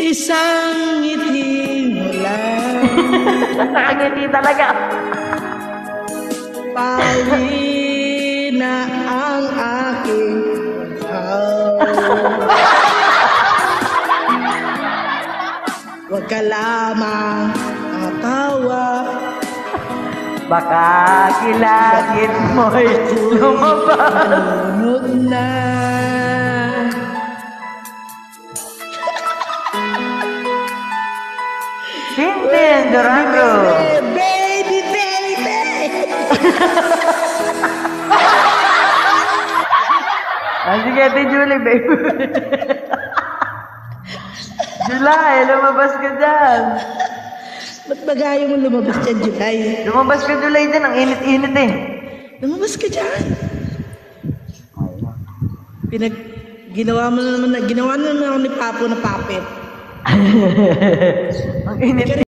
Isang ngiti mo lang. Nakangiti talaga. Pawi na ang aking paghaw. Huwag ka lamang atawa. Baka kilangit mo'y lumabas. Nunod na. Tintin Durango. Baby, baby. Sige, Ate Julie, baby. July, lumabas ka dyan. Ba't magayo mo lumabas dyan, July? Lumabas ka, July, dyan. Ang init-init eh. Lumabas ka dyan. Ginawa na naman ako ni Papo na papet. Ang init.